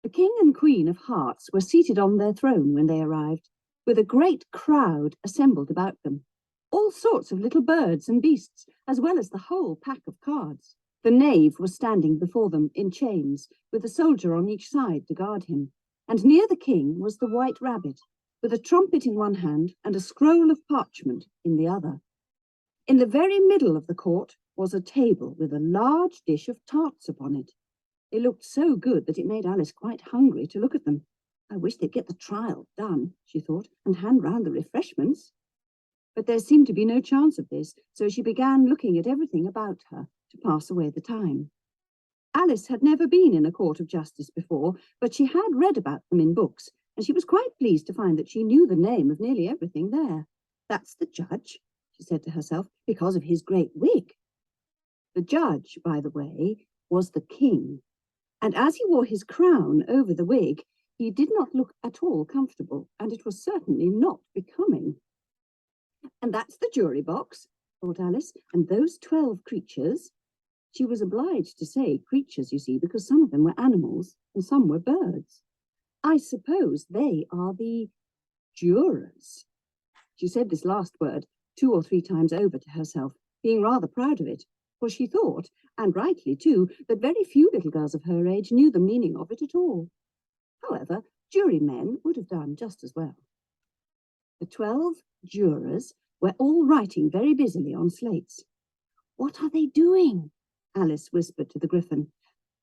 The King and Queen of Hearts were seated on their throne when they arrived, with a great crowd assembled about them. All sorts of little birds and beasts, as well as the whole pack of cards. The knave was standing before them in chains, with a soldier on each side to guard him. And near the king was the white rabbit, with a trumpet in one hand and a scroll of parchment in the other. In the very middle of the court was a table with a large dish of tarts upon it. They looked so good that it made Alice quite hungry to look at them. I wish they'd get the trial done, she thought, and hand round the refreshments. But there seemed to be no chance of this, so she began looking at everything about her to pass away the time. Alice had never been in a court of justice before, but she had read about them in books, and she was quite pleased to find that she knew the name of nearly everything there. That's the judge, she said to herself, because of his great wig. The judge, by the way, was the king, and as he wore his crown over the wig, he did not look at all comfortable, and it was certainly not becoming. And that's the jury box, thought Alice, and those 12 creatures. She was obliged to say creatures, you see, because some of them were animals and some were birds. I suppose they are the jurors. She said this last word 2 or 3 times over to herself, being rather proud of it, for she thought, and rightly too, that very few little girls of her age knew the meaning of it at all. However, jurymen would have done just as well. The 12 jurors were all writing very busily on slates. What are they doing? Alice whispered to the Gryphon.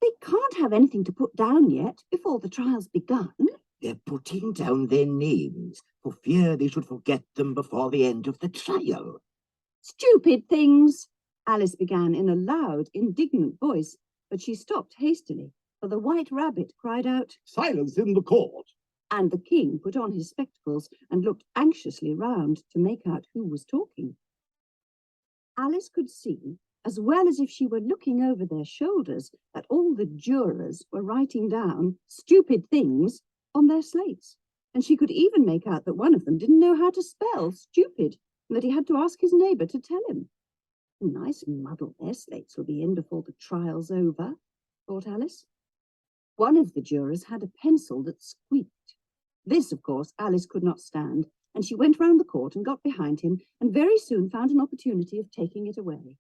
They can't have anything to put down yet before the trial's begun. They're putting down their names for fear they should forget them before the end of the trial. Stupid things, Alice began in a loud, indignant voice, but she stopped hastily, for the white rabbit cried out, Silence in the court! And the king put on his spectacles and looked anxiously round to make out who was talking. Alice could see, as well as if she were looking over their shoulders, that all the jurors were writing down stupid things on their slates, and she could even make out that one of them didn't know how to spell stupid, and that he had to ask his neighbour to tell him. A nice muddle their slates will be in before the trial's over, thought Alice. One of the jurors had a pencil that squeaked. This, of course, Alice could not stand, and she went round the court and got behind him, and very soon found an opportunity of taking it away.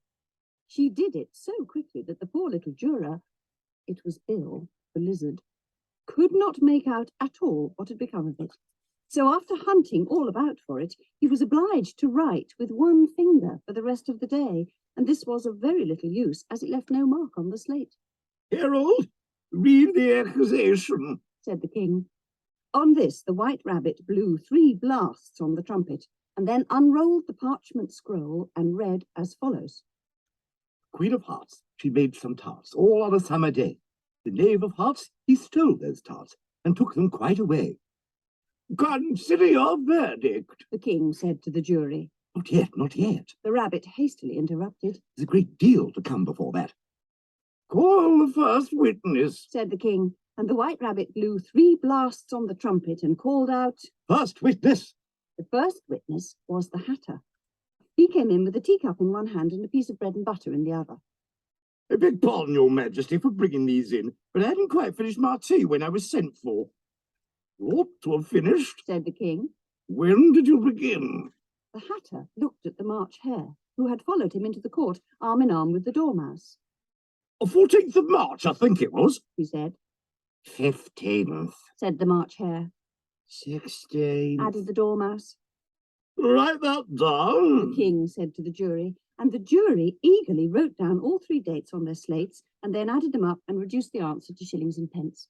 She did it so quickly that the poor little juror, it was Bill, the lizard, could not make out at all what had become of it. So after hunting all about for it, he was obliged to write with one finger for the rest of the day, and this was of very little use, as it left no mark on the slate. Herald, read the accusation, said the king. On this, the white rabbit blew 3 blasts on the trumpet, and then unrolled the parchment scroll and read as follows. Queen of Hearts, she made some tarts, all on a summer day. The knave of Hearts, he stole those tarts, and took them quite away. Consider your verdict, the king said to the jury. Not yet, not yet. The rabbit hastily interrupted. There's a great deal to come before that. Call the first witness, said the king, and the white rabbit blew 3 blasts on the trumpet and called out, First witness. The first witness was the Hatter. He came in with a teacup in one hand and a piece of bread and butter in the other. I beg pardon, Your Majesty, for bringing these in, but I hadn't quite finished my tea when I was sent for. You ought to have finished, said the king. When did you begin? The Hatter looked at the March Hare, who had followed him into the court, arm in arm with the Dormouse. 14th of March, I think it was, he said. 15th, said the March Hare. 16th, added the Dormouse. Write that down, the king said to the jury, and the jury eagerly wrote down all 3 dates on their slates and then added them up and reduced the answer to shillings and pence.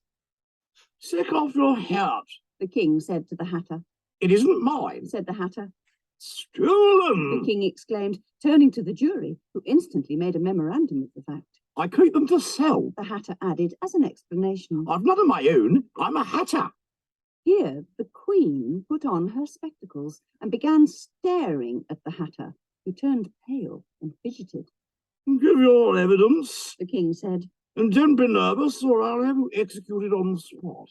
Take off your hat, the king said to the Hatter. It isn't mine, said the Hatter. Stolen, the king exclaimed, turning to the jury, who instantly made a memorandum of the fact. I keep them to sell, the Hatter added as an explanation. I've none of my own, I'm a hatter. Here the queen put on her spectacles and began staring at the Hatter, who turned pale and fidgeted. Give your evidence, the king said. And don't be nervous, or I'll have you executed on the spot.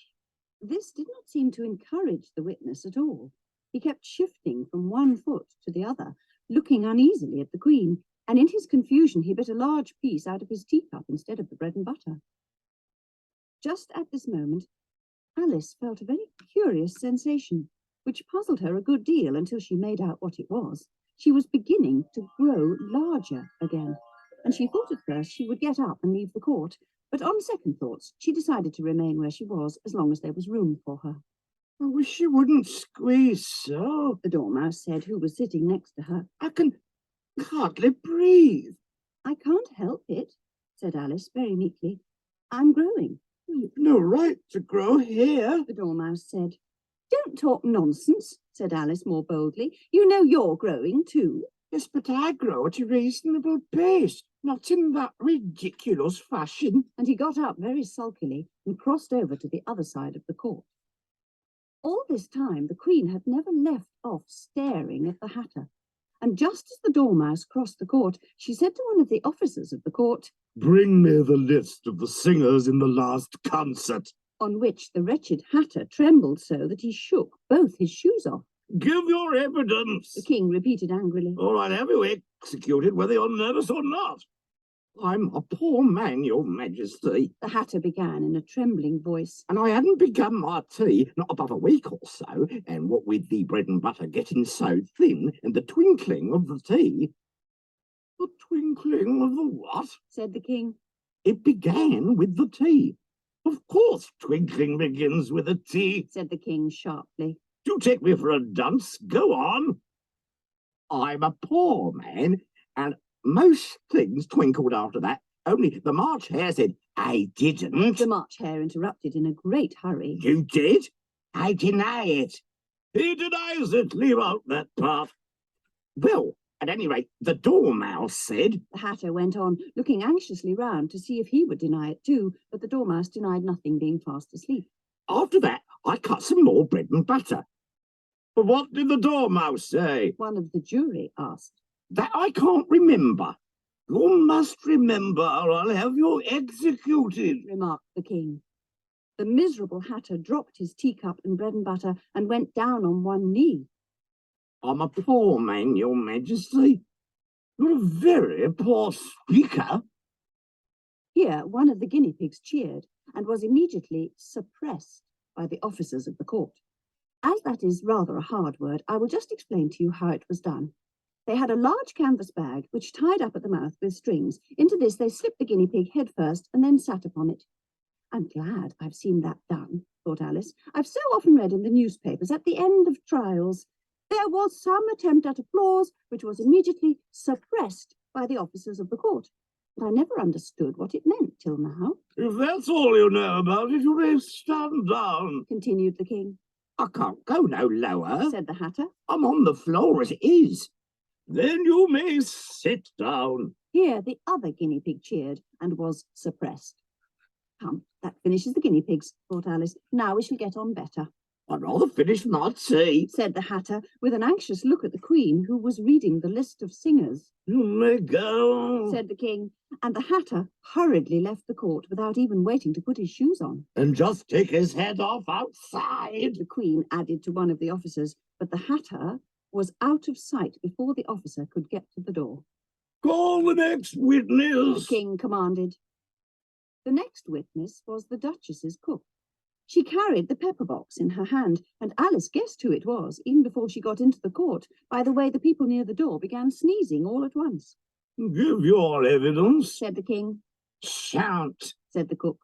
This did not seem to encourage the witness at all. He kept shifting from one foot to the other, looking uneasily at the queen, and in his confusion he bit a large piece out of his teacup instead of the bread and butter. Just at this moment, Alice felt a very curious sensation, which puzzled her a good deal until she made out what it was. She was beginning to grow larger again, and she thought at first she would get up and leave the court, but on second thoughts she decided to remain where she was as long as there was room for her. I wish you wouldn't squeeze so. The Dormouse said, who was sitting next to her. I can hardly breathe. I can't help it, said Alice very meekly. I'm growing. You've no right to grow here. The Dormouse said. Don't talk nonsense, said Alice more boldly. You know you're growing too. Yes, but I grow at a reasonable pace, not in that ridiculous fashion. And he got up very sulkily and crossed over to the other side of the court. All this time the Queen had never left off staring at the Hatter, and just as the Dormouse crossed the court, she said to one of the officers of the court, Bring me the list of the singers in the last concert. On which the wretched Hatter trembled so that he shook both his shoes off. Give your evidence. The King repeated angrily. Or I'll have you executed whether you're nervous or not. I'm a poor man, your Majesty. The Hatter began in a trembling voice. And I hadn't begun my tea not above a week or so, and what with the bread and butter getting so thin, and the twinkling of the tea. The twinkling of the what? Said the King. It began with the tea. Of course twinkling begins with a tea, said the King sharply. Do you take me for a dunce? Go on. I'm a poor man, and most things twinkled after that. Only the March Hare said, I didn't. The March Hare interrupted in a great hurry. You did? I deny it. He denies it. Leave out that part. Well, at any rate, the Dormouse said. The Hatter went on, looking anxiously round to see if he would deny it too, but the Dormouse denied nothing, being fast asleep. After that, I cut some more bread and butter. But what did the Dormouse say? One of the jury asked. That I can't remember. You must remember, or I'll have you executed, remarked the King. The miserable Hatter dropped his teacup and bread and butter and went down on one knee. I'm a poor man, your Majesty. You're a very poor speaker. Here, one of the guinea pigs cheered and was immediately suppressed by the officers of the court. As that is rather a hard word, I will just explain to you how it was done. They had a large canvas bag, which tied up at the mouth with strings. Into this they slipped the guinea pig head first and then sat upon it. I'm glad I've seen that done, thought Alice. I've so often read in the newspapers at the end of trials, there was some attempt at applause, which was immediately suppressed by the officers of the court. But I never understood what it meant till now. If that's all you know about it, you may stand down, continued the King. I can't go no lower, said the Hatter. I'm on the floor as it is. Then you may sit down. Here the other guinea pig cheered and was suppressed. Come, that finishes the guinea pigs, thought Alice. Now we shall get on better. I'd rather finish my tea, said the Hatter, with an anxious look at the Queen, who was reading the list of singers. You may go, said the King, and the Hatter hurriedly left the court without even waiting to put his shoes on. And just take his head off outside, the Queen added to one of the officers, but the Hatter was out of sight before the officer could get to the door. Call the next witness, the King commanded. The next witness was the Duchess's cook. She carried the pepper box in her hand, and Alice guessed who it was, even before she got into the court, by the way the people near the door began sneezing all at once. Give your evidence, said the King. Shan't, said the cook.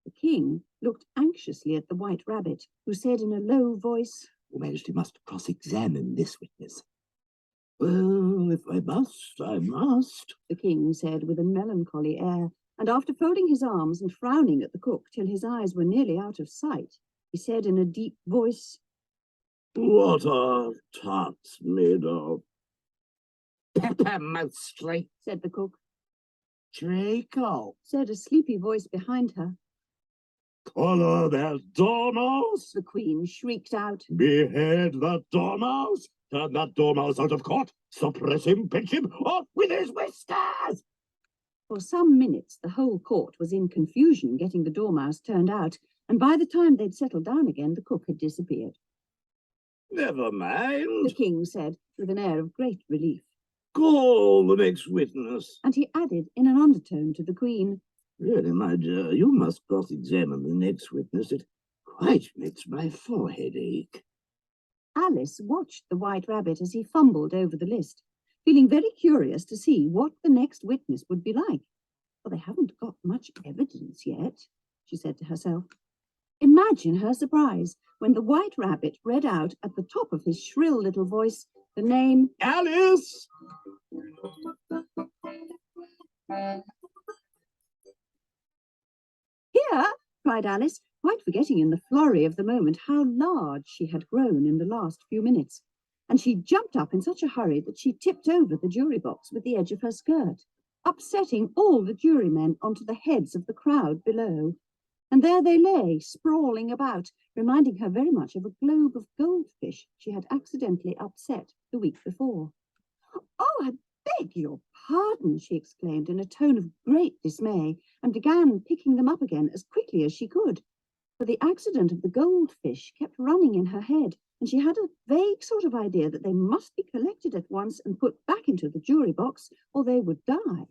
The King looked anxiously at the White Rabbit, who said in a low voice, Your Majesty must cross-examine this witness. Well, if I must, I must, the King said with a melancholy air, and after folding his arms and frowning at the cook till his eyes were nearly out of sight, he said in a deep voice, What are tarts made of? Pepper mostly, said the cook. treacle, said a sleepy voice behind her. Collar that dormouse! The Queen shrieked out. Behead that dormouse! Turn that dormouse out of court! Suppress him, pinch him, off with his whiskers! For some minutes the whole court was in confusion getting the dormouse turned out, and by the time they'd settled down again, the cook had disappeared. Never mind, the King said, with an air of great relief. Call the next witness. And he added in an undertone to the Queen, Really, my dear, you must cross-examine the next witness. It quite makes my forehead ache. Alice watched the White Rabbit as he fumbled over the list, feeling very curious to see what the next witness would be like. Well, they haven't got much evidence yet, she said to herself. Imagine her surprise when the White Rabbit read out at the top of his shrill little voice the name Alice! "Here!" cried Alice, quite forgetting in the flurry of the moment how large she had grown in the last few minutes. And she jumped up in such a hurry that she tipped over the jury box with the edge of her skirt, upsetting all the jurymen onto the heads of the crowd below. And there they lay, sprawling about, reminding her very much of a globe of goldfish she had accidentally upset the week before. "Oh, I beg your pardon," she exclaimed in a tone of great dismay, and began picking them up again as quickly as she could. For the accident of the goldfish kept running in her head, and she had a vague sort of idea that they must be collected at once and put back into the jury box, or they would die.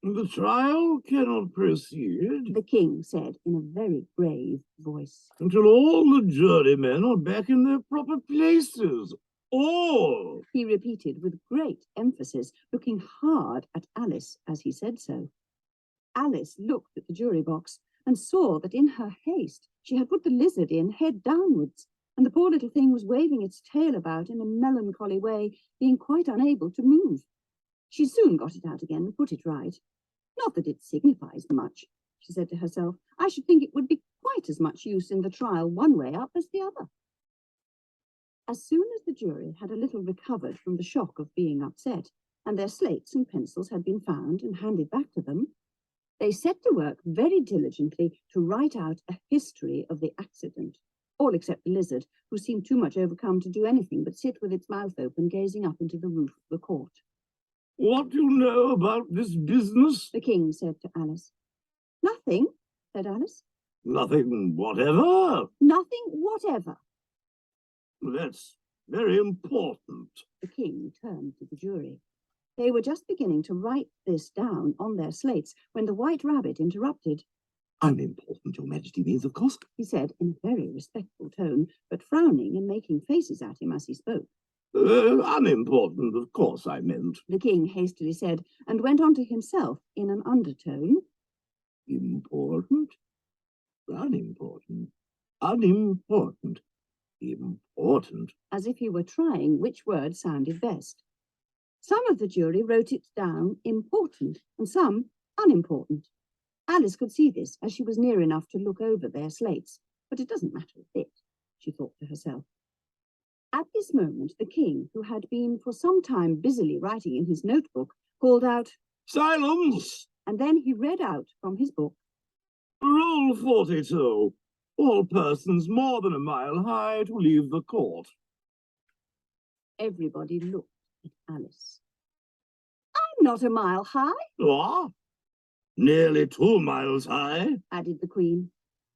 The trial cannot proceed, The king said in a very grave voice. until all the jurymen are back in their proper places. All! He repeated with great emphasis, looking hard at Alice as he said so. Alice looked at the jury box and saw that in her haste she had put the lizard in head downwards, and the poor little thing was waving its tail about in a melancholy way, being quite unable to move. She soon got it out again and put it right. "Not that it signifies much," she said to herself. "I should think it would be quite as much use in the trial one way up as the other." As soon as the jury had a little recovered from the shock of being upset, and their slates and pencils had been found and handed back to them, they set to work very diligently to write out a history of the accident, all except the lizard, who seemed too much overcome to do anything but sit with its mouth open, gazing up into the roof of the court. What do you know about this business? The king said to Alice. "Nothing," said Alice. Nothing whatever. "Nothing whatever." That's very important. The king turned to the jury. They were just beginning to write this down on their slates when the White Rabbit interrupted. Unimportant, Your Majesty means, of course. He said in a very respectful tone, but frowning and making faces at him as he spoke. Unimportant, of course, I meant. The king hastily said, and went on to himself in an undertone. Important, unimportant, unimportant, important. As if he were trying which word sounded best. Some of the jury wrote it down important, and some unimportant. Alice could see this, as she was near enough to look over their slates, but it doesn't matter a bit, she thought to herself. At this moment, the king, who had been for some time busily writing in his notebook, called out, Silence! And then he read out from his book, Rule 42. All persons more than a mile high to leave the court. Everybody looked at Alice. "I'm not a mile high," Ah, nearly 2 miles high. added the queen.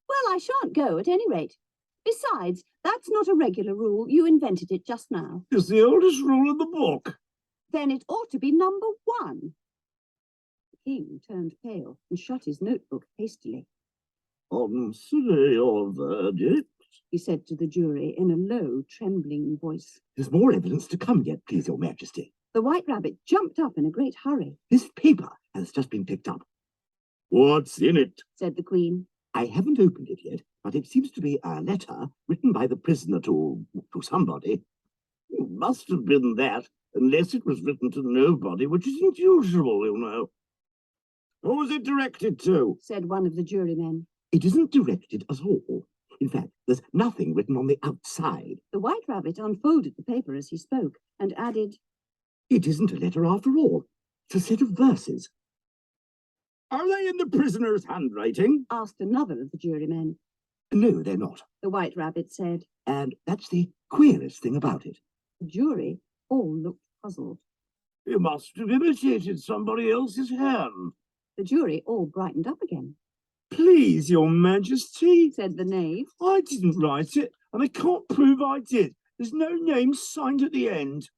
"Well, I shan't go at any rate. Besides, that's not a regular rule. You invented it just now." It's the oldest rule in the book. "Then it ought to be number 1. The king turned pale and shut his notebook hastily. Consider your verdict. He said to the jury in a low, trembling voice. There's more evidence to come yet, please, Your Majesty. The White Rabbit jumped up in a great hurry. This paper has just been picked up. What's in it? Said the queen. I haven't opened it yet, but it seems to be a letter written by the prisoner to somebody. It must have been that, unless it was written to nobody, which isn't usual, you know. Who was it directed to? Said one of the jurymen. It isn't directed at all. In fact, there's nothing written on the outside. The White Rabbit unfolded the paper as he spoke and added, It isn't a letter after all. It's a set of verses. Are they in the prisoner's handwriting? Asked another of the jurymen. No, they're not. The White Rabbit said. And that's the queerest thing about it. The jury all looked puzzled. You must have imitated somebody else's hand. The jury all brightened up again. Please, Your Majesty, said the knave. I didn't write it, and I can't prove I did. There's no name signed at the end.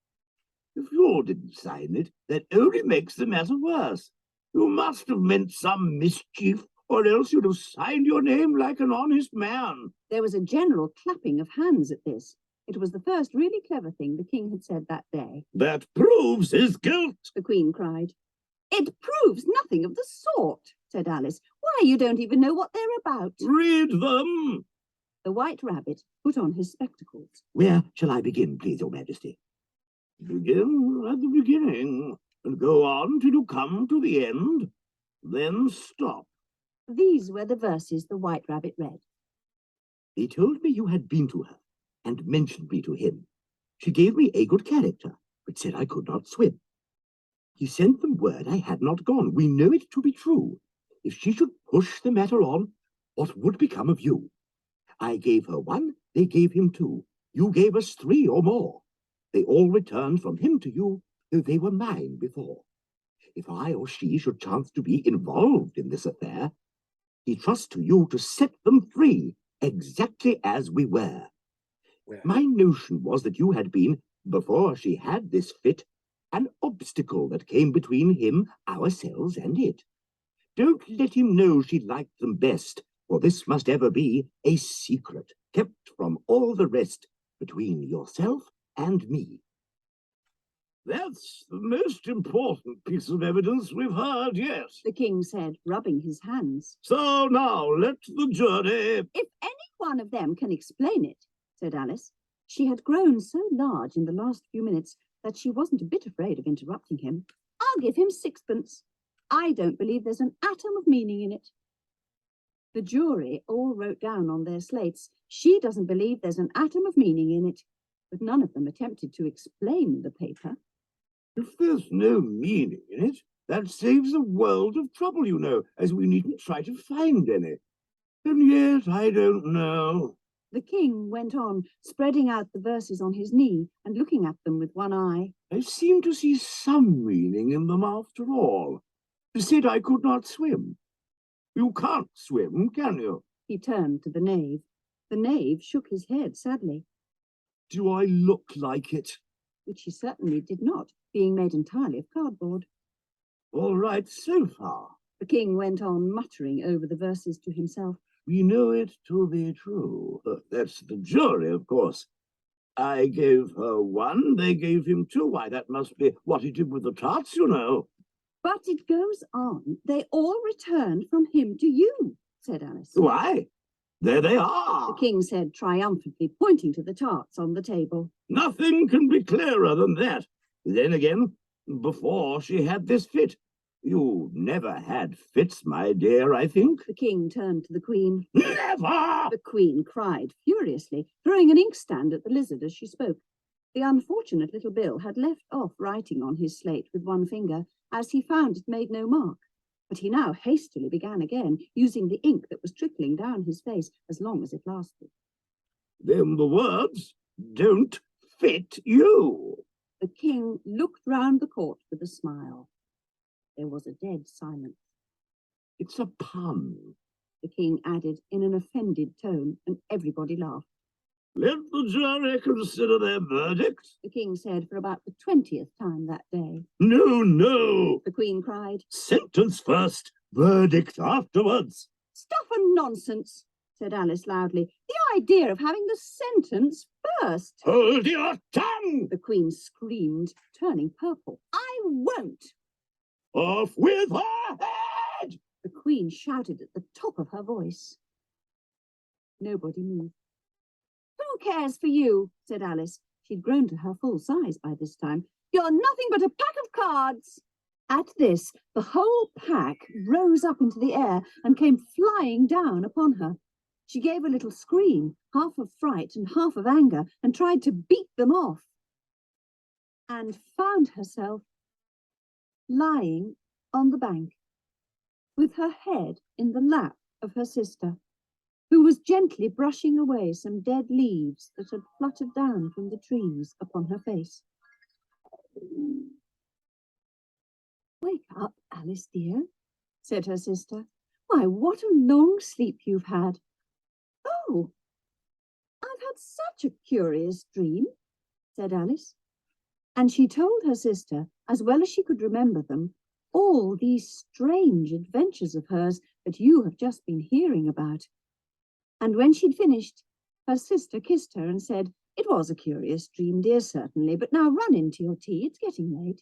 If you didn't sign it, that only makes the matter worse. You must have meant some mischief or else you'd have signed your name like an honest man. There was a general clapping of hands at this. It was the first really clever thing the king had said that day. That proves his guilt. The Queen cried. It proves nothing of the sort, said Alice. Why, you don't even know what they're about. Read them. The White Rabbit put on his spectacles. Where shall I begin, please, your majesty? Begin at the beginning and go on till you come to the end, then stop. These were the verses the White Rabbit read. He told me you had been to her and mentioned me to him. She gave me a good character, but said I could not swim. He sent them word I had not gone. We know it to be true. If she should push the matter on, what would become of you? I gave her 1, they gave him 2. You gave us 3 or more. They all returned from him to you, though they were mine before. If I or she should chance to be involved in this affair, he trusts to you to set them free, exactly as we were. My notion was that you had been, before she had this fit, an obstacle that came between him, ourselves, and it. Don't let him know she liked them best, for this must ever be a secret, kept from all the rest, between yourself and me. That's the most important piece of evidence we've heard yet. The king said, rubbing his hands. So now let the jury... If any one of them can explain it, said Alice. She had grown so large in the last few minutes that she wasn't a bit afraid of interrupting him. I'll give him 6pence. I don't believe there's an atom of meaning in it. The jury all wrote down on their slates, she doesn't believe there's an atom of meaning in it, but none of them attempted to explain the paper. If there's no meaning in it, that saves a world of trouble, you know, as we needn't try to find any. And yet, I don't know. The king went on, spreading out the verses on his knee and looking at them with one eye. I seem to see some meaning in them after all. You said I could not swim. You can't swim, can you? He turned to the knave. The knave shook his head sadly. Do I look like it? Which he certainly did not, being made entirely of cardboard. All right so far. The king went on, muttering over the verses to himself. We know it to be true. That's the jury, of course. I gave her 1, they gave him 2. Why, that must be what he did with the tarts, you know. But it goes on. They all returned from him to you, said Alice. Why? There they are. The king said triumphantly, pointing to the tarts on the table. Nothing can be clearer than that. Then again, before she had this fit. You never had fits, my dear, I think. The king turned to the queen. Never! The queen cried furiously, throwing an inkstand at the lizard as she spoke. The unfortunate little Bill had left off writing on his slate with one finger, as he found it made no mark. But he now hastily began again, using the ink that was trickling down his face as long as it lasted. Then the words don't fit you. The king looked round the court with a smile. There was a dead silence. It's a pun, The king added in an offended tone, and everybody laughed. Let the jury consider their verdict. The king said for about the 20th time that day. No, no. The queen cried. Sentence first, verdict afterwards. Stuff and nonsense, said Alice loudly. The idea of having the sentence first. Hold your tongue. The queen screamed, turning purple. I won't. Off with her head. The queen shouted at the top of her voice. Nobody moved. Who cares for you, said Alice. She'd grown to her full size by this time. You're nothing but a pack of cards. At this, the whole pack rose up into the air and came flying down upon her. She gave a little scream, half of fright and half of anger, and tried to beat them off, and found herself lying on the bank, with her head in the lap of her sister, who was gently brushing away some dead leaves that had fluttered down from the trees upon her face. Wake up, Alice dear, said her sister. Why, what a long sleep you've had. Oh, I've had such a curious dream, said Alice. And she told her sister, as well as she could remember them, all these strange adventures of hers that you have just been hearing about." And when she'd finished, her sister kissed her and said, "It was a curious dream, dear, certainly, but now run into your tea, it's getting late."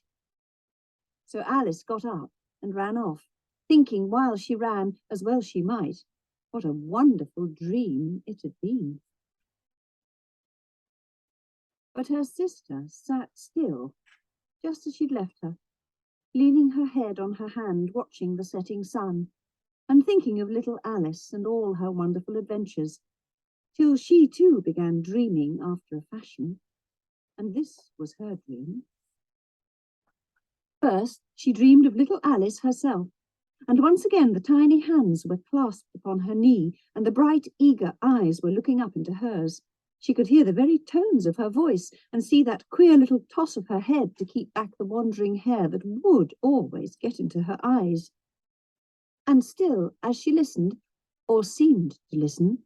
So Alice got up and ran off, thinking while she ran, as well she might, what a wonderful dream it had been. But her sister sat still, just as she'd left her, leaning her head on her hand, watching the setting sun, and thinking of little Alice and all her wonderful adventures, till she too began dreaming after a fashion, and this was her dream. First, she dreamed of little Alice herself, and once again the tiny hands were clasped upon her knee, and the bright, eager eyes were looking up into hers. She could hear the very tones of her voice, and see that queer little toss of her head to keep back the wandering hair that would always get into her eyes. And still, as she listened, or seemed to listen,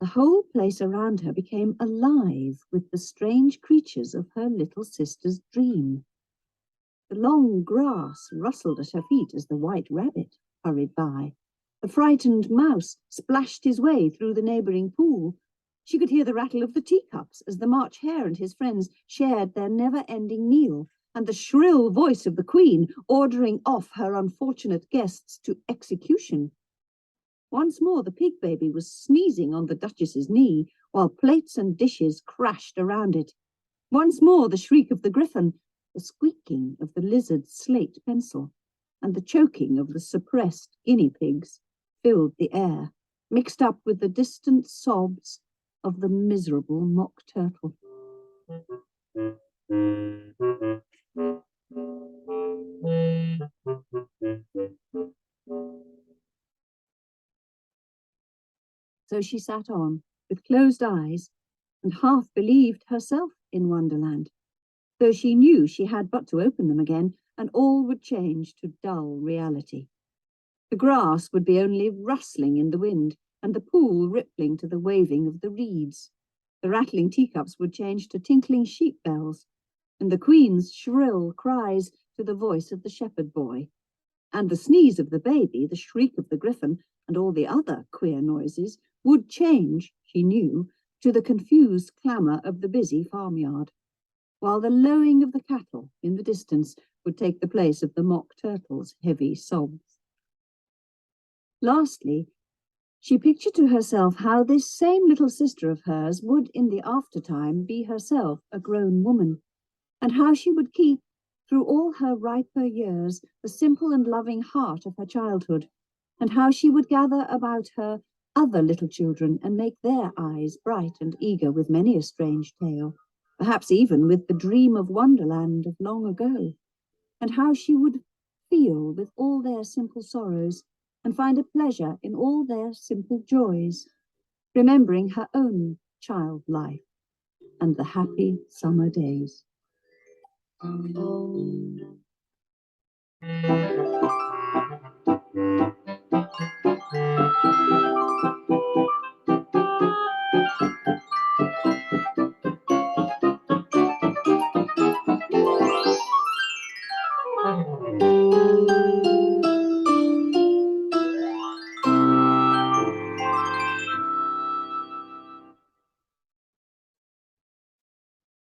the whole place around her became alive with the strange creatures of her little sister's dream. The long grass rustled at her feet as the white rabbit hurried by. The frightened mouse splashed his way through the neighbouring pool. She could hear the rattle of the teacups as the March Hare and his friends shared their never-ending meal, and the shrill voice of the Queen ordering off her unfortunate guests to execution. Once more the pig baby was sneezing on the Duchess's knee, while plates and dishes crashed around it. Once more the shriek of the griffin, the squeaking of the lizard's slate pencil, and the choking of the suppressed guinea pigs filled the air, mixed up with the distant sobs of the miserable mock turtle. So she sat on, with closed eyes, and half believed herself in Wonderland, though she knew she had but to open them again, and all would change to dull reality. The grass would be only rustling in the wind, and the pool rippling to the waving of the reeds. The rattling teacups would change to tinkling sheep bells, and the Queen's shrill cries to the voice of the shepherd boy, and the sneeze of the baby, the shriek of the griffin, and all the other queer noises would change, she knew, to the confused clamour of the busy farmyard, while the lowing of the cattle in the distance would take the place of the mock turtle's heavy sobs. Lastly, she pictured to herself how this same little sister of hers would in the aftertime be herself a grown woman, and how she would keep, through all her riper years, the simple and loving heart of her childhood, and how she would gather about her other little children and make their eyes bright and eager with many a strange tale, perhaps even with the dream of Wonderland of long ago, and how she would feel with all their simple sorrows and find a pleasure in all their simple joys, remembering her own child life and the happy summer days.